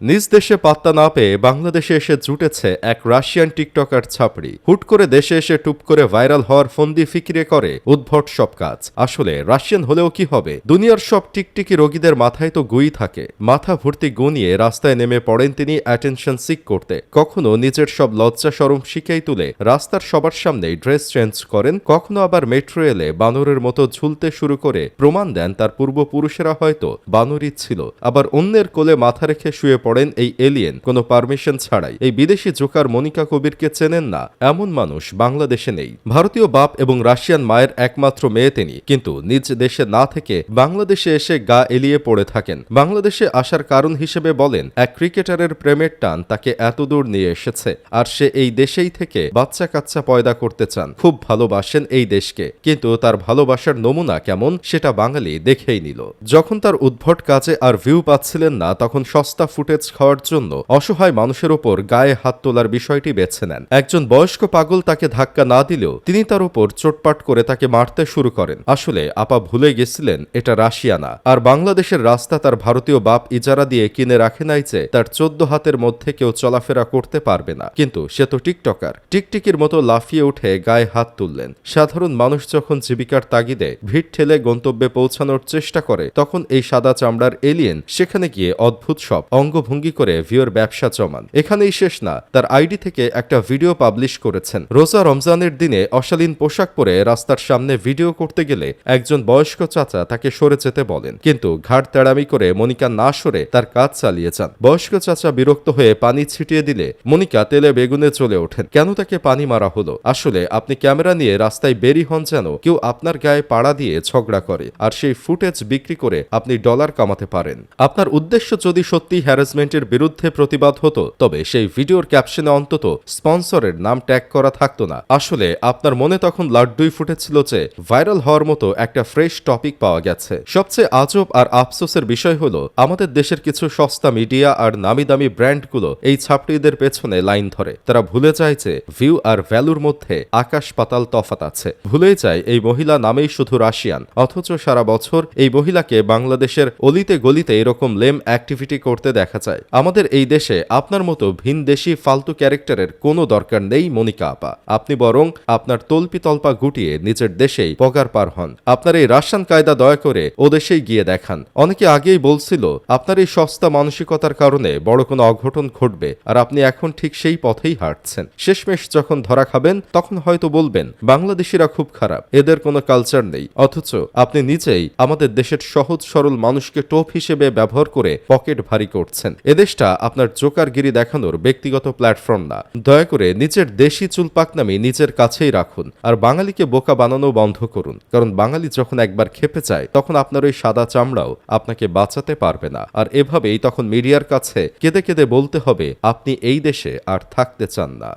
নিজ দেশে পাত্তা না পেয়ে বাংলাদেশে এসে জুটেছে এক রাশিয়ান টিকটকার ছাপড়ি। হুট করে দেশে এসে টুপ করে ভাইরাল হওয়ার ফন্দি ফিকিরে করে উদ্ভট সব কাজ। আসলে রাশিয়ান হলেও কি হবে, দুনিয়ার সব টিকটিকি রোগীদের মাথায় তো গুই থাকে। মাথা ভর্তি গু নিয়ে রাস্তায় নেমে পড়েন তিনি অ্যাটেনশন সিক করতে। কখনো নিজের সব লজ্জা শরম শিখাই তুলে রাস্তার সবার সামনেই ড্রেস চেঞ্জ করেন, কখনো আবার মেট্রো এলে বানরের মতো ঝুলতে শুরু করে প্রমাণ দেন তার পূর্বপুরুষেরা হয়তো বানরই ছিল। আবার অন্যের কোলে মাথা রেখে শুয়ে পড়েন এই এলিয়েন কোনো পারমিশন ছাড়াই। এই বিদেশি জোকার মনিকা কবিরকে চেনেন না এমন মানুষ বাংলাদেশে নেই। ভারতীয় বাপ এবং রাশিয়ান মায়ের একমাত্র মেয়ে তিনি, কিন্তু নিজ দেশে না থেকে বাংলাদেশে এসে গা এলিয়ে পড়ে থাকেন। বাংলাদেশে আসার কারণ হিসেবে বলেন এক ক্রিকেটারের প্রেমের টান তাকে এতদূর নিয়ে এসেছে, আর সে এই দেশেই থেকে বাচ্চা কাচ্চা পয়দা করতে চান। খুব ভালোবাসেন এই দেশকে, কিন্তু তার ভালোবাসার নমুনা কেমন সেটা বাঙালি দেখেই নিল। যখন তার উদ্ভট কাজে আর ভিউ পাচ্ছিলেন না, তখন সস্তা ফুটেজ খাওয়ার জন্য অসহায় মানুষের ওপর গায়ে হাত তোলার বিষয়টি বেছে নেন। একজন বয়স্ক পাগল তাকে ধাক্কা না দিলেও তিনি তার উপর চোটপাট করে তাকে মারতে শুরু করেন। আসলে আপা ভুলে গেছিলেন এটা রাশিয়া না, আর বাংলাদেশের রাস্তা তার ভারতীয় বাপ ইজারা দিয়ে কিনে রাখে নাই যে তার 14 হাতের মধ্যে কেউ চলাফেরা করতে পারবে না। কিন্তু সে তো টিকটকার, টিকটিকির মতো লাফিয়ে উঠে গায়ে হাত তুললেন। সাধারণ মানুষ যখন জীবিকার তাগিদে ভিড় ঠেলে গন্তব্যে পৌঁছানোর চেষ্টা করে, তখন এই সাদা চামড়ার এলিয়েন সেখানে গিয়ে অদ্ভুত সব অঙ্গভঙ্গি করে ভিউর ব্যবসা জমান। এখানেই শেষ না, তার আইডি থেকে একটা ভিডিও পাবলিশ করেছেন। রোজা রমজানের দিনে অশালীন পোশাক পরে রাস্তার সামনে ভিডিও করতে গেলে একজন বয়স্ক চাচা তাকে সরে যেতে বলেন, কিন্তু ঘাড় তেড়ামি করে মনিকা না সরে তার কাজ চালিয়ে যান। বয়স্ক চাচা বিরক্ত হয়ে পানি ছিটিয়ে দিলে মনিকা তেলে বেগুনে চলে ওঠেন। কেন তাকে পানি মারা হলো? আসলে আপনি ক্যামেরা নিয়ে রাস্তায় বেরি হন যেন কেউ আপনার গায়ে পাড়া দিয়ে ঝগড়া করে, আর সেই ফুটেজ বিক্রি করে আপনি ডলার কামাতে পারেন। আপনার উদ্দেশ্য যদি সত্যি হ্যারাসমেন্টের বিরুদ্ধে প্রতিবাদ হতো, তবে সেই ভিডিওর ক্যাপশনে অন্তত স্পন্সরের নাম ট্যাগ করা থাকতো না। আসলে আপনার মনে তখন লাড্ডুই ফুটেছিল যে ভাইরাল হওয়ার মতো একটা ফ্রেশ টপিক পাওয়া গেছে। সবচেয়ে আজব আর আফসোসের বিষয় হলো, আমাদের দেশের কিছু সস্তা মিডিয়া আর নামি দামি ব্র্যান্ডগুলো এই ছাপড়িদের পেছনে লাইন ধরে। তারা ভুলে যায় যে ভিউ আর ভ্যালুর মধ্যে আকাশ পাতাল তফাত আছে। ভুলে যায় এই মহিলা নামেই শুধু রাশিয়ান, অথচ সারা বছর এই মহিলাকে বাংলাদেশের অলিতে গলিতে এরকম লেম অ্যাক্টিভিটি করতে দেখা যায়। আমাদের এই দেশে আপনার মতো ভিনদেশি ফালতু ক্যারেক্টারের কোনো দরকার নেই মনিকা আপা। আপনি বরং আপনার তল্পি তল্পা গুটিয়ে নিজের দেশেই পগার পার হন। আপনার এই রাশিয়ান কায়দা দয়া করে ও দেশেই গিয়ে দেখান। অনেকে আগেই বলছিল আপনার এই সস্তা মানসিকতার কারণে বড় কোনো অঘটন ঘটবে, আর আপনি এখন ঠিক সেই পথেই হাঁটছেন। শেষমেশ যখন ধরা খাবেন, তখন হয়তো বলবেন বাংলাদেশিরা খুব খারাপ, এদের কোনো কালচার নেই। অথচ আপনি নিজেই আমাদের দেশের সহজ সরল মানুষকে টোপ হিসেবে ব্যবহার করে পকেট ভারী করছেন। এদেশটা আপনার জোকারগিরি দেখানোর ব্যক্তিগত প্ল্যাটফর্ম না। দয়া করে নিজের দেশি চুলপাকনামি নিজের কাছেই রাখুন, আর বাঙালিকে বোকা বানানো বন্ধ করুন। কারণ বাঙালি যখন একবার খেপে যায়, তখন আপনার ওই সাদা চামড়াও আপনাকে বাঁচাতে পারবে না। আর এভাবেই তখন মিডিয়ার কাছে কেঁদে কেঁদে বলতে হবে আপনি এই দেশে আর থাকতে চান না।